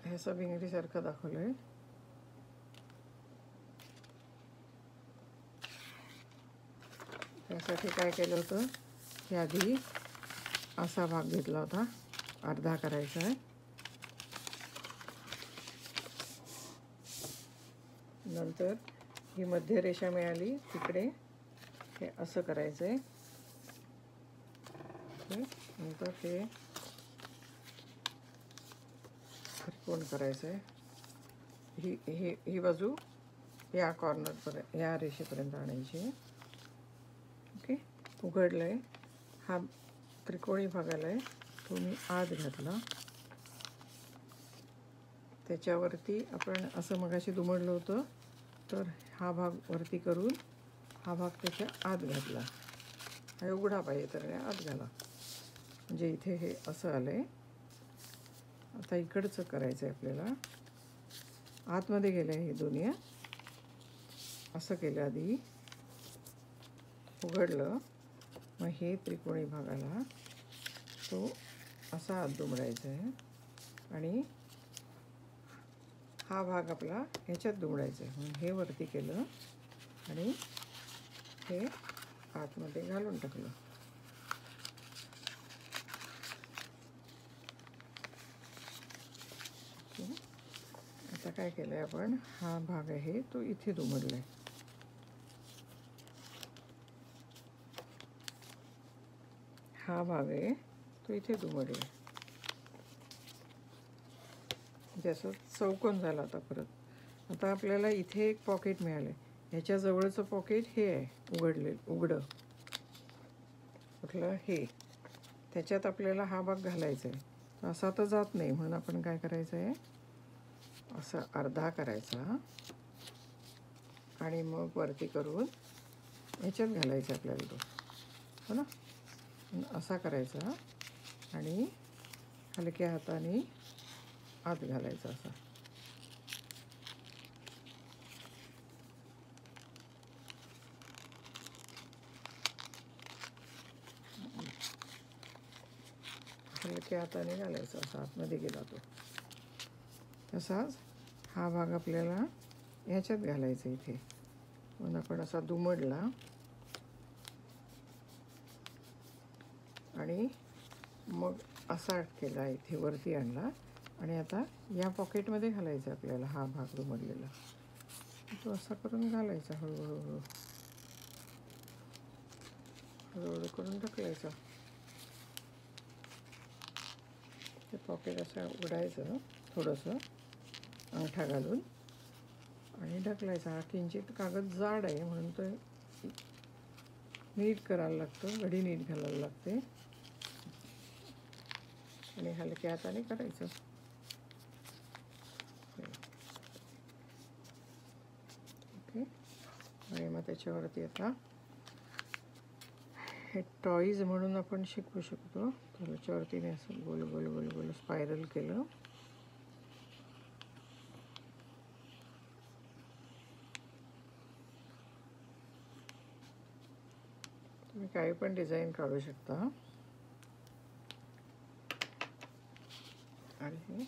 ह्याचा भिंगरीसारखं दाखवलं आहे. त्यासाठी काय केलं होतं की आधी असा भाग घेतला होता, अर्धा करायचा आहे. नंतर ही मध्यरेषा मिळाली, तिकडे हे असं करायचं आहे. नंतर हे त्रिकोण करायचं आहे. ही बाजू या कॉर्नरपर्यंत, या रेषेपर्यंत आणायची आहे. ओके, उघडलं आहे. हा त्रिकोणी भागाला आहे, तो मी आत घातला. त्याच्यावरती आपण असं मगाशी दुमडलं होतं, तर हा भाग वरती करून हा भाग त्याच्या आत घातला. हा उघडा पाहिजे तर आत घाला, म्हणजे इथे हे असं आलं आहे. आता इकडचं करायचं आहे आपल्याला. आतमध्ये गेलं आहे हे दोन्ही. असं केलं, आधी उघडलं, मग हे त्रिकोणी भागाला तो असा आत दुमडायचा आहे आणि हा भाग आपला ह्याच्यात दुमडायचा आहे. म्हणून हे वरती केलं आणि हे आतमध्ये घालून टाकलं. आता काय केलं आहे आपण, हा भाग आहे तो इथे दुमडला आहे. हा भाग आहे तो इथे दुमडला आहे. जसं चौकोन झाला. आता परत आता आपल्याला इथे एक पॉकेट मिळालं आहे. ह्याच्या जवळचं पॉकेट हे आहे, उघडं कुठलं हे. त्याच्यात आपल्याला हा भाग घालायचा आहे. असा तर जात नाही, म्हणून आपण काय करायचं आहे, असं अर्धा करायचा आणि मग वरती करून ह्याच्यात घालायचं आपल्याला तो, हो ना. असा करायचा आणि हलक्या हाताने आत घालायचा असा. हलक्या हाताने घालायचा असा, आतमध्ये गेला तो. तसाच हा भाग आपल्याला ह्याच्यात घालायचा इथे. म्हणून आपण असा दुमडला आणि मग असा केला, इथे वरती आणला आणि आता या पॉकेटमध्ये घालायचा आपल्याला हा भाग दुमडलेला. तो असा करून घालायचा, हळूहळू हळूहळू करून ढकलायचा. ते पॉकेट असं उघडायचं थोडंसं अंगठा घालून आणि ढकलायचा. हा किंचित कागद जाड आहे, म्हणून तो नीट करायला लागतं, घडी नीट घालायला लागते आणि हलक्या हाताने करायचं. ओके, आणि मग त्याच्यावरती आता हे टॉईज म्हणून आपण शिकवू शकतो. त्याच्यावरती मी असं गोल गोल गोल गोल स्पायरल केलं. तुम्ही काही पण डिझाईन काढू शकता आणि हे